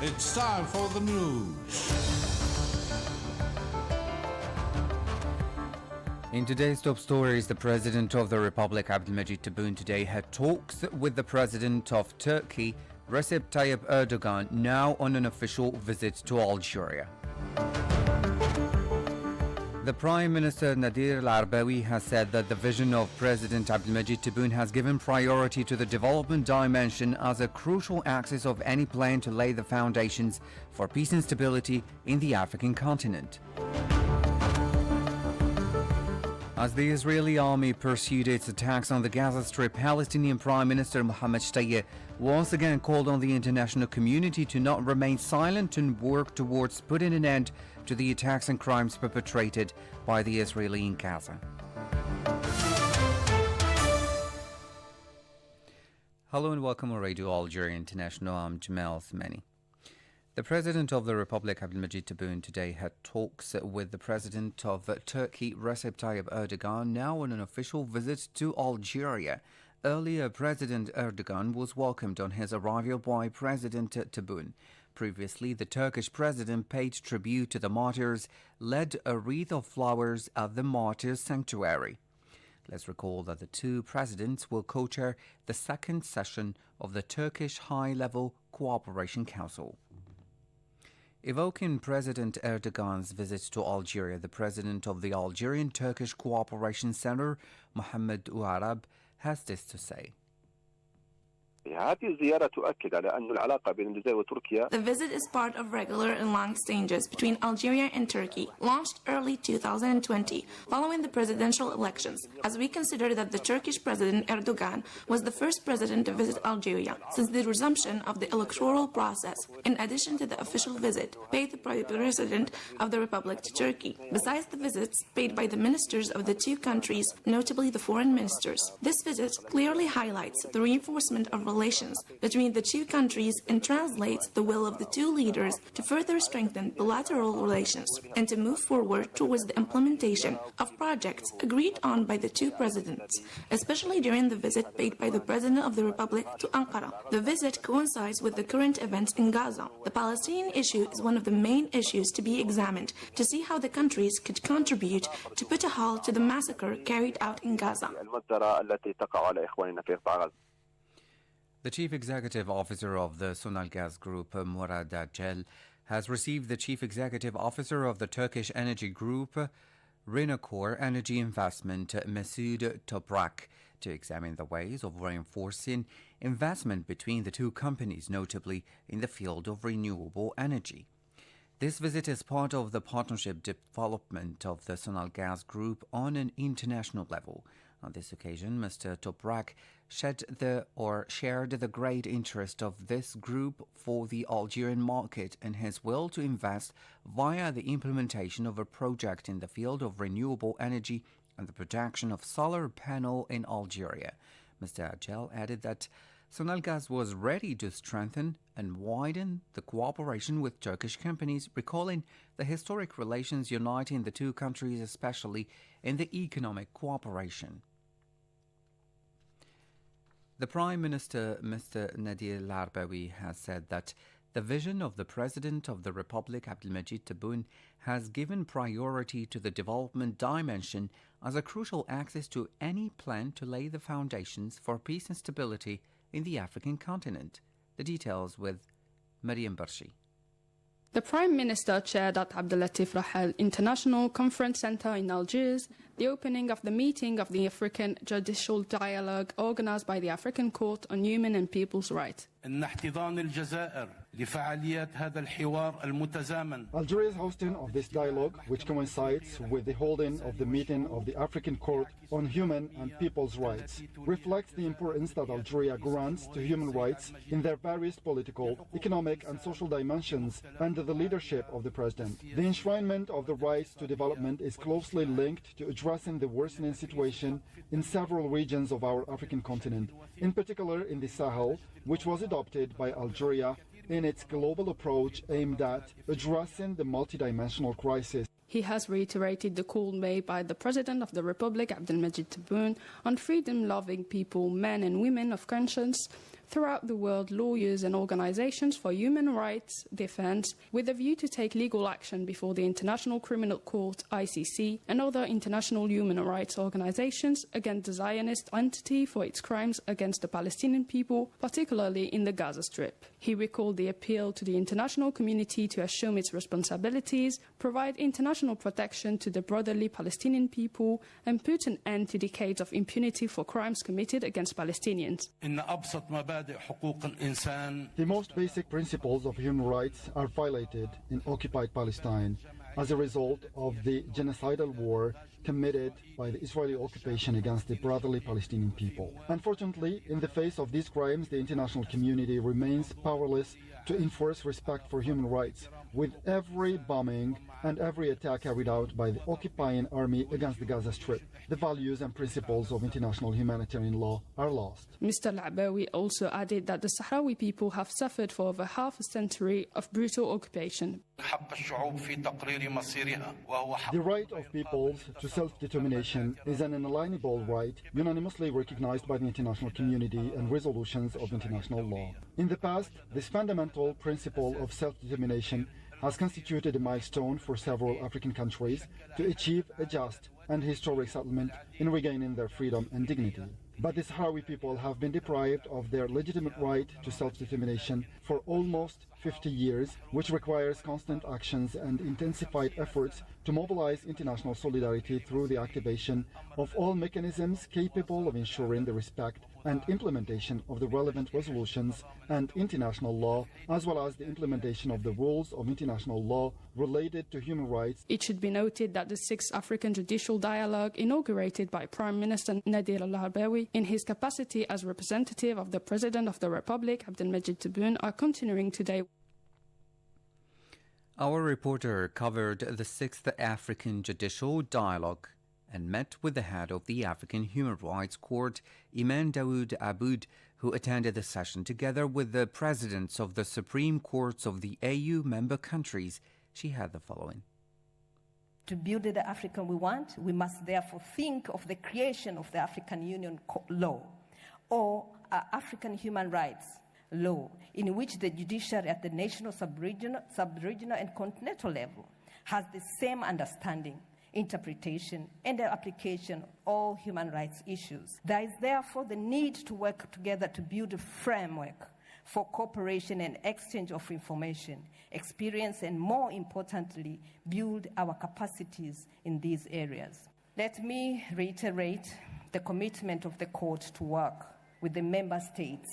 It's time for the news. In today's top stories, the President of the Republic, Abdulmajid Tebboune, today had talks with the President of Turkey, Recep Tayyip Erdogan, now on an official visit to Algeria. The Prime Minister Nadir Al-Arbawi has said that the vision of President Abdulmajid Tebboune has given priority to the development dimension as a crucial axis of any plan to lay the foundations for peace and stability in the African continent. As the Israeli army pursued its attacks on the Gaza Strip, Palestinian Prime Minister Mohammed Shtayyeh once again called on the international community to not remain silent and work towards putting an end to the attacks and crimes perpetrated by the Israeli in Gaza. Hello and welcome to Radio Algeria International. I'm Jamal Thmani. The President of the Republic, Abdulmajid Tebboune, today had talks with the President of Turkey, Recep Tayyip Erdogan, now on an official visit to Algeria. Earlier, President Erdogan was welcomed on his arrival by President Tebboune. Previously, the Turkish president paid tribute to the martyrs, led a wreath of flowers at the Martyrs' Sanctuary. Let's recall that the two presidents will co-chair the second session of the Turkish High-Level Cooperation Council. Evoking President Erdogan's visit to Algeria, the president of the Algerian-Turkish Cooperation Center, Mohammed Ouarab, has this to say. The visit is part of regular and long exchanges between Algeria and Turkey, launched early 2020, following the presidential elections, as we consider that the Turkish President Erdogan was the first president to visit Algeria since the resumption of the electoral process, in addition to the official visit paid by the President of the Republic to Turkey, besides the visits paid by the ministers of the two countries, notably the foreign ministers. This visit clearly highlights the reinforcement of relations between the two countries and translates the will of the two leaders to further strengthen bilateral relations and to move forward towards the implementation of projects agreed on by the two presidents, especially during the visit paid by the President of the Republic to Ankara. The visit coincides with the current events in Gaza. The Palestinian issue is one of the main issues to be examined to see how the countries could contribute to put a halt to the massacre carried out in Gaza. The Chief Executive Officer of the Sonalgaz Group, Murad Acel, has received the Chief Executive Officer of the Turkish Energy Group, Renacor Energy Investment, Mesut Toprak, to examine the ways of reinforcing investment between the two companies, notably in the field of renewable energy. This visit is part of the partnership development of the Sonalgaz Group on an international level. On this occasion, Mr. Toprak shared the great interest of this group for the Algerian market and his will to invest via the implementation of a project in the field of renewable energy and the production of solar panel in Algeria. Mr. Acel added that Sonalgaz was ready to strengthen and widen the cooperation with Turkish companies, recalling the historic relations uniting the two countries, especially in the economic cooperation. The Prime Minister, Mr. Nadir Al-Arbawi, has said that the vision of the President of the Republic, Abdulmajid Tebboune, has given priority to the development dimension as a crucial axis to any plan to lay the foundations for peace and stability in the African continent. The details with Mariam Barshi. The Prime Minister chaired at Abdelatif Rahel International Conference Center in Algiers the opening of the meeting of the African Judicial Dialogue organized by the African Court on Human and People's Rights. Algeria's hosting of this dialogue, which coincides with the holding of the meeting of the African Court on Human and People's Rights, reflects the importance that Algeria grants to human rights in their various political, economic and social dimensions under the leadership of the President. The enshrinement of the rights to development is closely linked to addressing the worsening situation in several regions of our African continent, in particular in the Sahel, which was adopted by Algeria in its global approach aimed at addressing the multidimensional crisis. He has reiterated the call made by the President of the Republic, Abdulmajid Tebboune, on freedom-loving people, men and women of conscience, throughout the world lawyers and organizations for human rights defense with a view to take legal action before the International Criminal Court, ICC, and other international human rights organizations against the Zionist entity for its crimes against the Palestinian people, particularly in the Gaza Strip. He recalled the appeal to the international community to assume its responsibilities, provide international protection to the brotherly Palestinian people, and put an end to decades of impunity for crimes committed against Palestinians. The most basic principles of human rights are violated in occupied Palestine as a result of the genocidal war committed by the Israeli occupation against the brotherly Palestinian people. Unfortunately, in the face of these crimes, the international community remains powerless to enforce respect for human rights, with every bombing and every attack carried out by the occupying army against the Gaza Strip. The values and principles of international humanitarian law are lost. Mr. Al-Abawi also added that the Sahrawi people have suffered for over half a century of brutal occupation. The right of peoples to self-determination is an inalienable right unanimously recognized by the international community and resolutions of international law. In the past, this fundamental principle of self-determination has constituted a milestone for several African countries to achieve a just and historic settlement in regaining their freedom and dignity. But the Sahrawi people have been deprived of their legitimate right to self-determination for almost 50 years, which requires constant actions and intensified efforts to mobilize international solidarity through the activation of all mechanisms capable of ensuring the respect and implementation of the relevant resolutions and international law, as well as the implementation of the rules of international law related to human rights. It should be noted that the 6th African Judicial Dialogue, inaugurated by Prime Minister Nadir Al-Harbawi in his capacity as representative of the President of the Republic, Abdelmajid Tebboune, are continuing today. Our reporter covered the 6th African Judicial Dialogue and met with the head of the African Human Rights Court, Iman Daoud Aboud, who attended the session together with the presidents of the Supreme Courts of the AU member countries. She had the following. To build the Africa we want, we must therefore think of the creation of the African Union law or African human rights law, in which the judiciary at the national, sub-regional and continental level has the same understanding, interpretation, and the application of all human rights issues. There is therefore the need to work together to build a framework for cooperation and exchange of information, experience, and more importantly, build our capacities in these areas. Let me reiterate the commitment of the Court to work with the member states,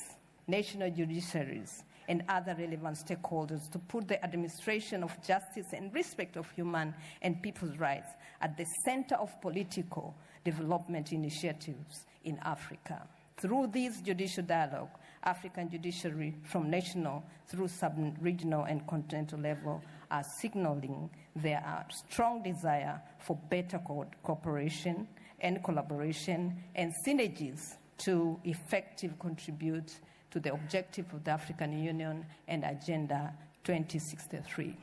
national judiciaries, and other relevant stakeholders to put the administration of justice and respect of human and people's rights at the center of political development initiatives in Africa. Through this judicial dialogue, African judiciary from national through sub-regional and continental level are signaling their strong desire for better cooperation and collaboration and synergies to effectively contribute to the objective of the African Union and Agenda 2063.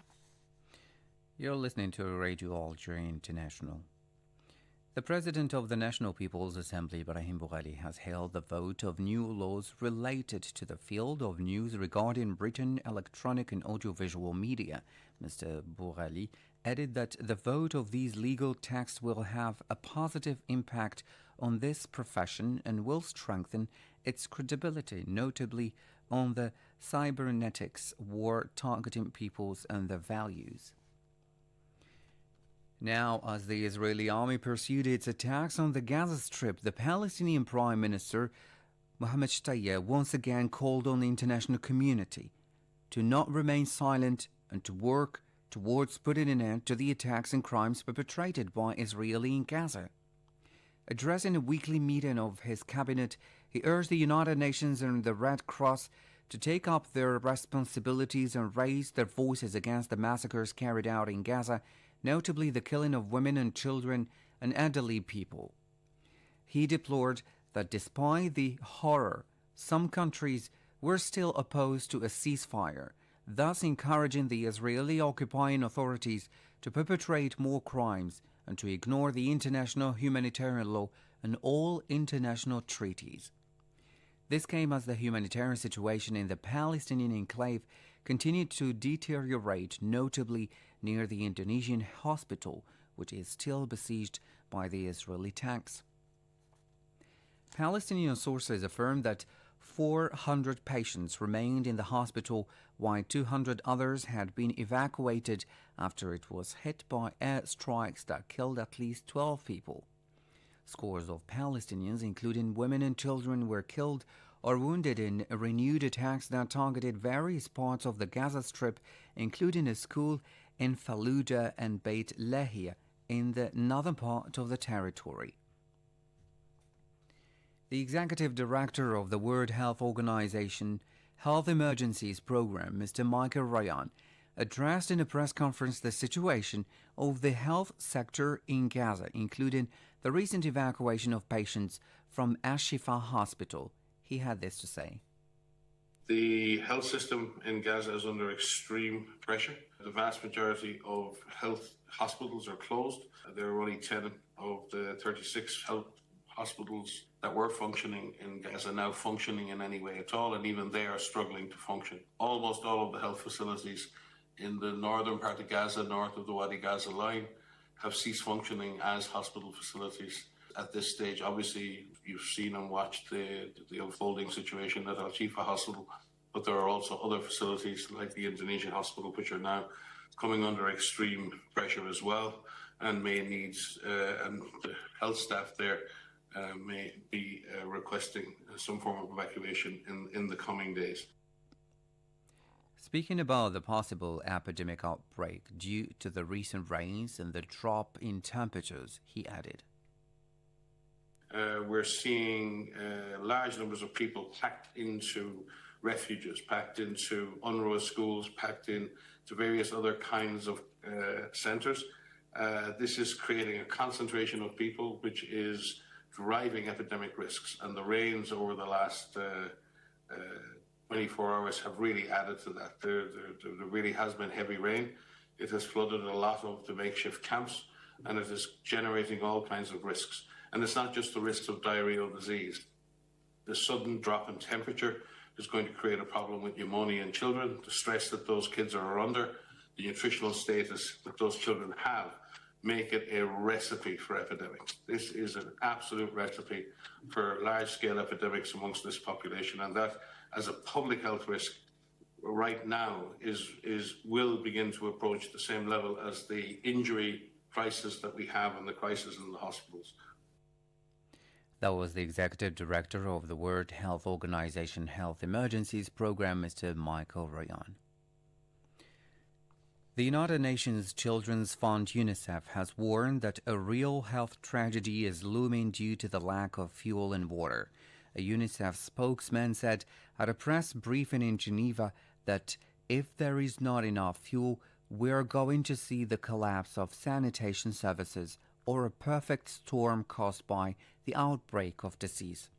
You're listening to Radio Algeria International. The President of the National People's Assembly, Brahim Boughali, has held the vote of new laws related to the field of news regarding written, electronic and audiovisual media. Mr. Boughali added that the vote of these legal texts will have a positive impact on this profession and will strengthen its credibility, notably on the cybernetics war targeting peoples and their values. Now, as the Israeli army pursued its attacks on the Gaza Strip, the Palestinian Prime Minister Mohammed Shtayyeh once again called on the international community to not remain silent and to work towards putting an end to the attacks and crimes perpetrated by Israel in Gaza. Addressing a weekly meeting of his cabinet, he urged the United Nations and the Red Cross to take up their responsibilities and raise their voices against the massacres carried out in Gaza, notably the killing of women and children and elderly people. He deplored that despite the horror, some countries were still opposed to a ceasefire, thus encouraging the Israeli occupying authorities to perpetrate more crimes and to ignore the international humanitarian law and all international treaties. This came as the humanitarian situation in the Palestinian enclave continued to deteriorate, notably near the Indonesian hospital, which is still besieged by the Israeli tanks. Palestinian sources affirm that 400 patients remained in the hospital, while 200 others had been evacuated after it was hit by air strikes that killed at least 12 people. Scores of Palestinians, including women and children, were killed or wounded in renewed attacks that targeted various parts of the Gaza Strip, including a school in Fallujah and Beit Lahia in the northern part of the territory. The executive director of the World Health Organization Health Emergencies Program, Mr. Michael Ryan, addressed in a press conference the situation of the health sector in Gaza, including the recent evacuation of patients from Al-Shifa Hospital. He had this to say. The health system in Gaza is under extreme pressure. The vast majority of health hospitals are closed. There are only 10 of the 36 health hospitals that were functioning in Gaza now functioning in any way at all, and even they are struggling to function. Almost all of the health facilities in the northern part of Gaza, north of the Wadi Gaza line, have ceased functioning as hospital facilities at this stage. Obviously, you've seen and watched the unfolding situation at Al-Shifa Hospital, but there are also other facilities like the Indonesian hospital, which are now coming under extreme pressure as well, and may need, and the health staff there may be requesting some form of evacuation in the coming days. Speaking about the possible epidemic outbreak due to the recent rains and the drop in temperatures, he added. We're seeing large numbers of people packed into refuges, packed into UNRWA schools, packed into various other kinds of centres. This is creating a concentration of people which is driving epidemic risks, and the rains over the last 24 hours have really added to that. There really has been heavy rain. It has flooded a lot of the makeshift camps, and it is generating all kinds of risks. And it's not just the risks of diarrheal disease. The sudden drop in temperature is going to create a problem with pneumonia in children, the stress that those kids are under, the nutritional status that those children have, make it a recipe for epidemics. This is an absolute recipe for large-scale epidemics amongst this population, and that, as a public health risk, right now will begin to approach the same level as the injury crisis that we have and the crisis in the hospitals. That was the Executive Director of the World Health Organization Health Emergencies Program, Mr. Michael Ryan. The United Nations Children's Fund UNICEF has warned that a real health tragedy is looming due to the lack of fuel and water. A UNICEF spokesman said at a press briefing in Geneva that if there is not enough fuel, we are going to see the collapse of sanitation services or a perfect storm caused by the outbreak of disease.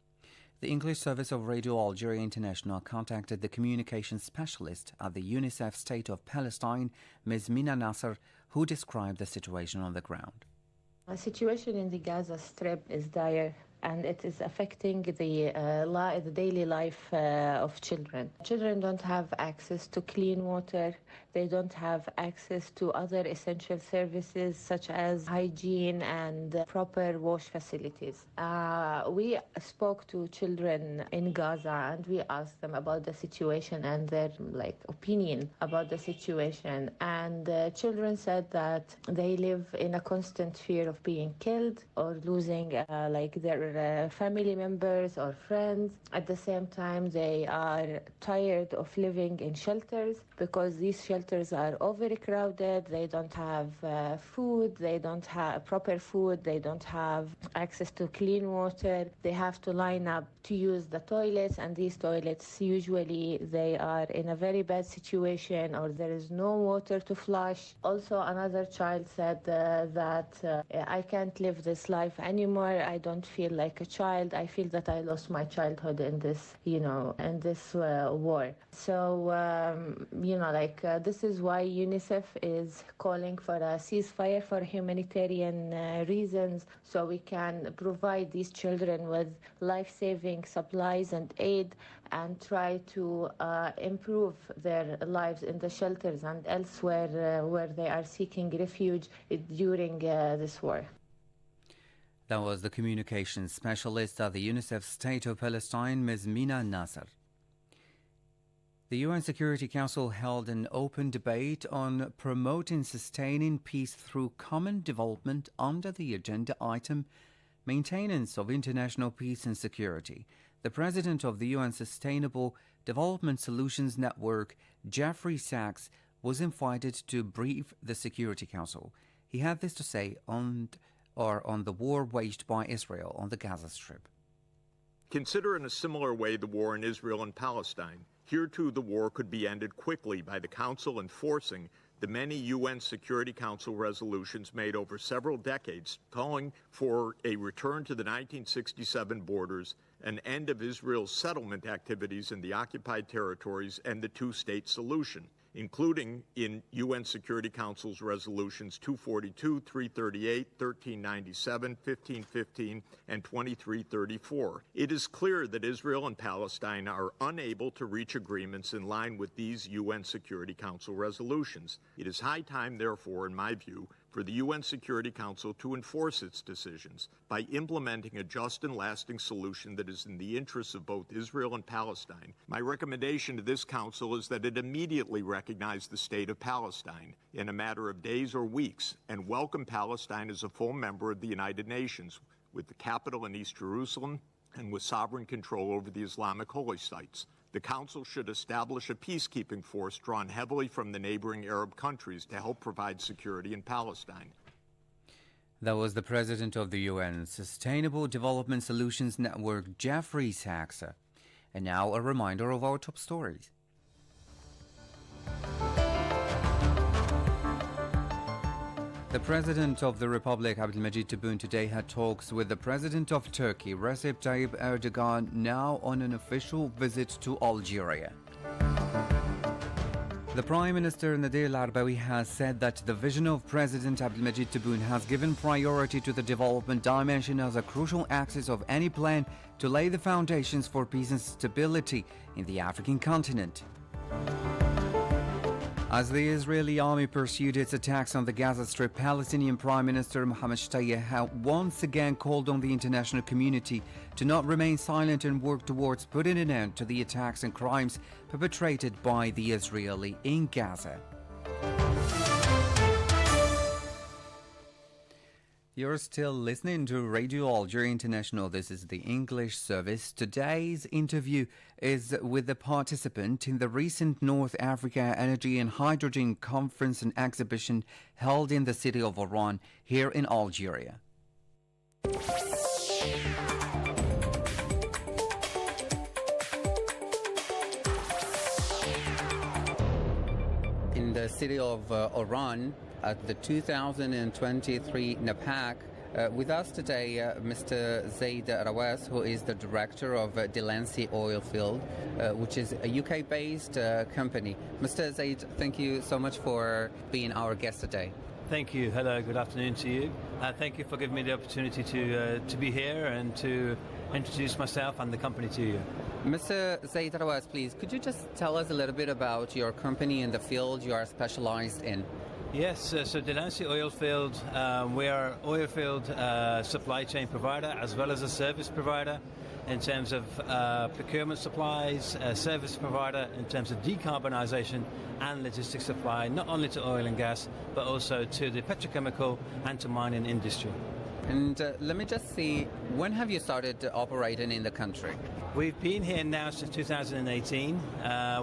The English service of Radio Algeria International contacted the communications specialist at the UNICEF State of Palestine, Ms. Mina Nasser, who described the situation on the ground. The situation in the Gaza Strip is dire, and it is affecting the daily life of children. Children don't have access to clean water. They don't have access to other essential services such as hygiene and proper wash facilities. We spoke to children in Gaza and we asked them about the situation and their opinion about the situation. And children said that they live in a constant fear of being killed or losing their family members or friends. At the same time, they are tired of living in shelters because these shelters are overcrowded. They don't have food. They don't have proper food. They don't have access to clean water. They have to line up to use the toilets, and these toilets usually they are in a very bad situation or there is no water to flush. Also, another child said that I can't live this life anymore. I don't feel like a child. I feel that I lost my childhood in this, in this war. So, this is why UNICEF is calling for a ceasefire for humanitarian reasons, so we can provide these children with life-saving receiving supplies and aid and try to improve their lives in the shelters and elsewhere where they are seeking refuge during this war. That was the communications specialist at the UNICEF State of Palestine, Ms. Mina Nasser. The UN Security Council held an open debate on promoting sustaining peace through common development under the agenda item Maintenance of International Peace and Security. The president of the UN Sustainable Development Solutions Network, Jeffrey Sachs, was invited to brief the Security Council. He had this to say on the war waged by Israel on the Gaza Strip. Consider in a similar way the war in Israel and Palestine. Here, too, the war could be ended quickly by the Council enforcing the many UN Security Council resolutions made over several decades calling for a return to the 1967 borders, an end of Israel's settlement activities in the occupied territories, and the two-state solution, including in UN Security Council's resolutions 242, 338, 1397, 1515, and 2334. It is clear that Israel and Palestine are unable to reach agreements in line with these UN Security Council resolutions. It is high time, therefore, in my view, for the UN Security Council to enforce its decisions by implementing a just and lasting solution that is in the interests of both Israel and Palestine. My recommendation to this Council is that it immediately recognize the state of Palestine in a matter of days or weeks and welcome Palestine as a full member of the United Nations, with the capital in East Jerusalem and with sovereign control over the Islamic holy sites. The Council should establish a peacekeeping force drawn heavily from the neighboring Arab countries to help provide security in Palestine. That was the president of the UN Sustainable Development Solutions Network, Jeffrey Sachs. And now a reminder of our top stories. The President of the Republic, Abdulmajid Tebboune, today had talks with the President of Turkey, Recep Tayyip Erdogan, now on an official visit to Algeria. The Prime Minister Nadir Al-Arbawi has said that the vision of President Abdulmajid Tebboune has given priority to the development dimension as a crucial axis of any plan to lay the foundations for peace and stability in the African continent. As the Israeli army pursued its attacks on the Gaza Strip, Palestinian Prime Minister Mohammed Shtayyeh had once again called on the international community to not remain silent and work towards putting an end to the attacks and crimes perpetrated by the Israeli in Gaza. You're still listening to Radio Algeria International. This is the English service. Today's interview is with the participant in the recent North Africa Energy and Hydrogen Conference and Exhibition held in the city of Oran, here in Algeria. In the city of Oran, at the 2023 NAPAC. With us today, Mr. Zaid Rawaz, who is the director of Delancey Oilfield, which is a UK-based company. Mr. Zaid, thank you so much for being our guest today. Thank you. Hello, good afternoon to you. Thank you for giving me the opportunity to be here and to introduce myself and the company to you. Mr. Zaid Rawaz, please, could you just tell us a little bit about your company and the field you are specialized in? Yes, so Delancey Oilfield, we are oilfield supply chain provider as well as a service provider in terms of procurement supplies, service provider in terms of decarbonisation and logistics supply, not only to oil and gas, but also to the petrochemical and to mining industry. And let me just see, when have you started operating in the country? We've been here now since 2018.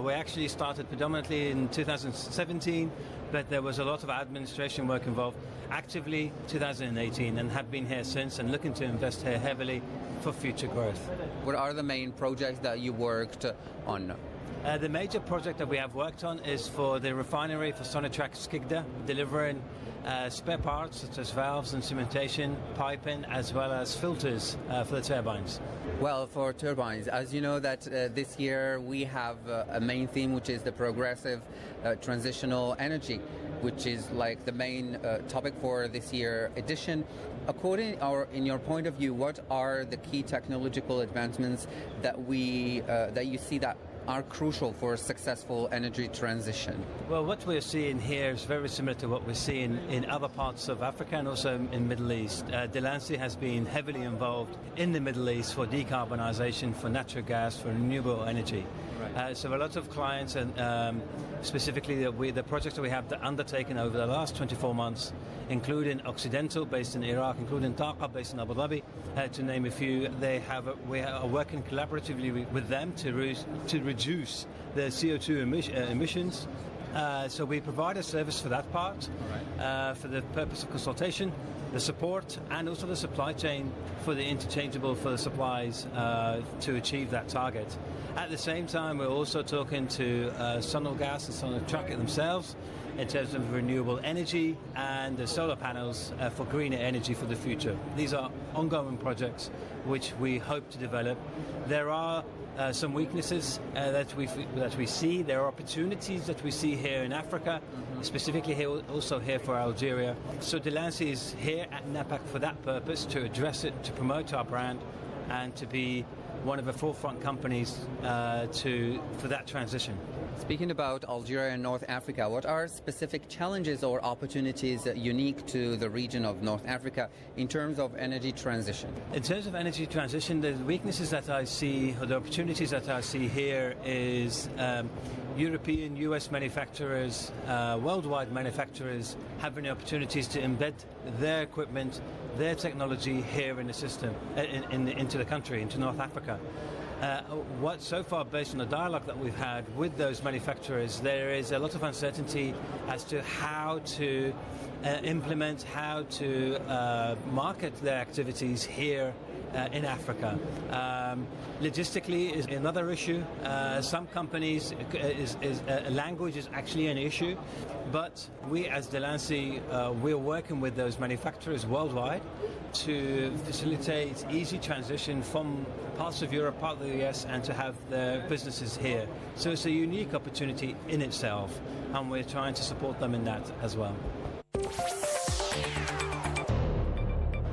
We actually started predominantly in 2017, but there was a lot of administration work involved actively 2018 and have been here since and looking to invest here heavily for future growth. What are the main projects that you worked on? The major project that we have worked on is for the refinery for Sonatrach Skikda, delivering spare parts such as valves and cementation, piping, as well as filters for the turbines. Well, for turbines, as you know that this year we have a main theme, which is the progressive transitional energy, which is like the main topic for this year edition. According or in your point of view, what are the key technological advancements that you see that are crucial for a successful energy transition? Well, what we're seeing here is very similar to what we're seeing in other parts of Africa and also in Middle East. Delancey has been heavily involved in the Middle East for decarbonisation, for natural gas, for renewable energy. Right. So a lot of clients, and specifically the projects that we have undertaken over the last 24 months, including Occidental, based in Iraq, including Taqa, based in Abu Dhabi, to name a few. We are working collaboratively with them to reduce the CO2 emissions. So we provide a service for that part, for the purpose of consultation, the support, and also the supply chain for the interchangeable for the supplies to achieve that target. At the same time, we're also talking to Sonalgas and Sonatrach themselves in terms of renewable energy and the solar panels for greener energy for the future. These are ongoing projects which we hope to develop. There are some weaknesses that we see. There are opportunities that we see here in Africa, specifically here, also here for Algeria. So Delancey is here at NAPAC for that purpose, to address it, to promote our brand, and to be one of the forefront companies for that transition. Speaking about Algeria and North Africa, what are specific challenges or opportunities unique to the region of North Africa in terms of energy transition? In terms of energy transition, the weaknesses that I see, or the opportunities that I see here, is European, US manufacturers, worldwide manufacturers having the opportunities to embed their equipment, their technology here in the system, into the country, into North Africa. What so far, based on the dialogue that we've had with those manufacturers, there is a lot of uncertainty as to how to implement, how to market their activities here in Africa. Logistically is another issue. Some companies, language is actually an issue, but we as Delancey, we're working with those manufacturers worldwide to facilitate easy transition from parts of Europe, part of the US, and to have their businesses here. So it's a unique opportunity in itself, and we're trying to support them in that as well.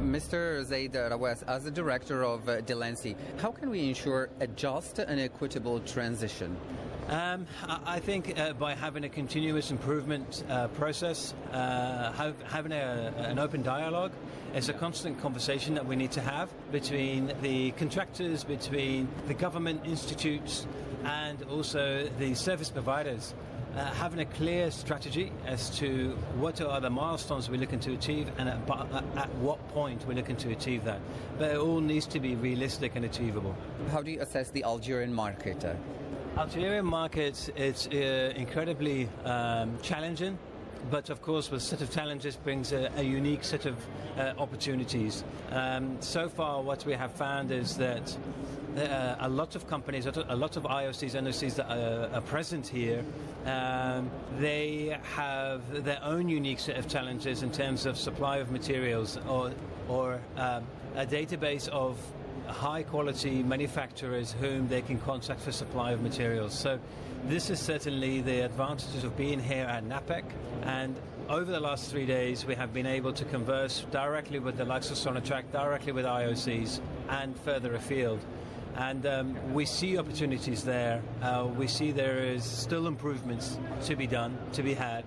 Mr. Zaid Rawaz, as the director of Delancey, how can we ensure a just and equitable transition? I think by having a continuous improvement process, having an open dialogue, it's a constant conversation that we need to have between the contractors, between the government institutes, and also the service providers. Having a clear strategy as to what are the milestones we're looking to achieve and at what point we're looking to achieve that. But it all needs to be realistic and achievable. How do you assess the Algerian market? Algerian market is incredibly challenging, but of course with a set of challenges brings a unique set of opportunities. So far what we have found is that a lot of companies, a lot of IOCs, NOCs that are present here, they have their own unique set of challenges in terms of supply of materials or a database of high quality manufacturers whom they can contact for supply of materials. So this is certainly the advantages of being here at NAPEC, and over the last 3 days we have been able to converse directly with the likes of Sonatrach, directly with IOCs and further afield. And we see opportunities there. We see there is still improvements to be done, to be had.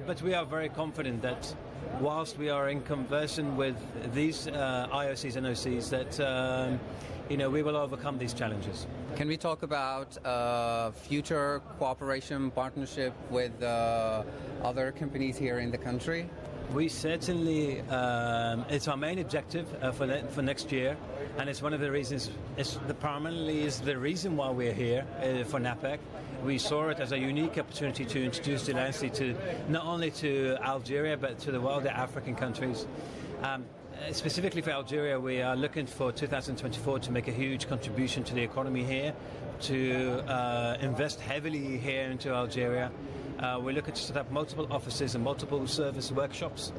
But we are very confident that whilst we are in conversation with these IOCs and OCs, that we will overcome these challenges. Can we talk about future cooperation, partnership with other companies here in the country? We certainly, it's our main objective for next year, and it's one of the reasons, primarily is the reason why we're here for NAPEC. We saw it as a unique opportunity to introduce Delancey to not only to Algeria but to the wider African countries. specifically for Algeria, we are looking for 2024 to make a huge contribution to the economy here, to invest heavily here into Algeria. We're looking to set up multiple offices and multiple service workshops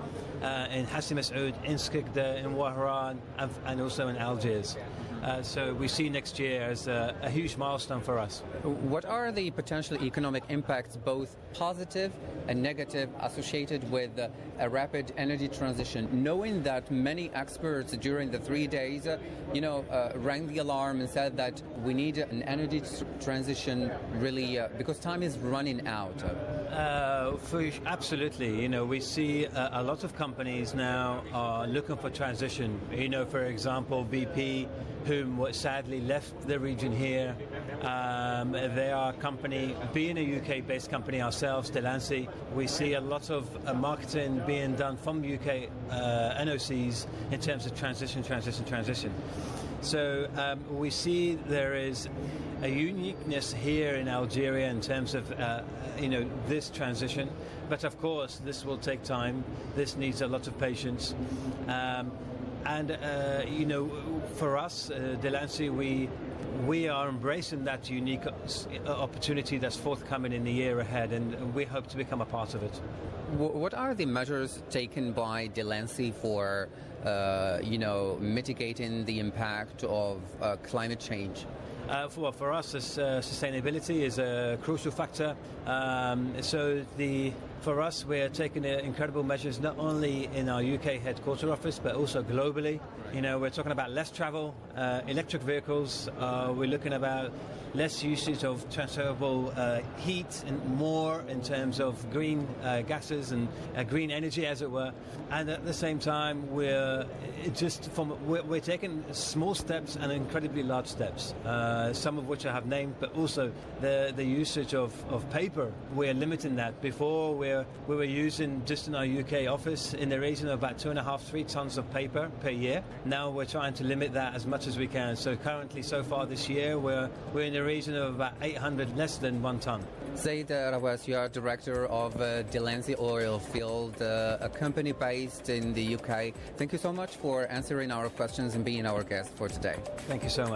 in Hassi Mas'oud, in Skikda, in Wahran, and also in Algiers. So we see next year as a huge milestone for us. What are the potential economic impacts, both positive and negative, associated with a rapid energy transition, knowing that many experts during the 3 days, rang the alarm and said that we need an energy transition really because time is running out? Absolutely. We see a lot of companies now are looking for transition. For example, BP, whom sadly left the region here. They are a company, being a UK-based company ourselves, Delancey, we see a lot of marketing being done from UK NOCs in terms of transition. So we see there is a uniqueness here in Algeria in terms of this transition, but of course this will take time. This needs a lot of patience, and for us, Delancey, we are embracing that unique opportunity that's forthcoming in the year ahead, and we hope to become a part of it. What are the measures taken by Delancey for mitigating the impact of climate change? For us, sustainability is a crucial factor. For us, we're taking incredible measures not only in our UK headquarter office, but also globally. We're talking about less travel, electric vehicles. We're looking about less usage of transferable heat and more in terms of green gases and green energy, as it were. And at the same time, we're taking small steps and incredibly large steps, some of which I have named, but also the usage of paper. We're limiting that. Before, we were using, just in our UK office, in the region of about 2.5-3 tons of paper per year. Now we're trying to limit that as much as we can. So currently, so far this year, we're in the region of about 800, less than 1 ton. Zaid Rawas, you are director of Delancey Oil Field, a company based in the UK. Thank you so much for answering our questions and being our guest for today. Thank you so much.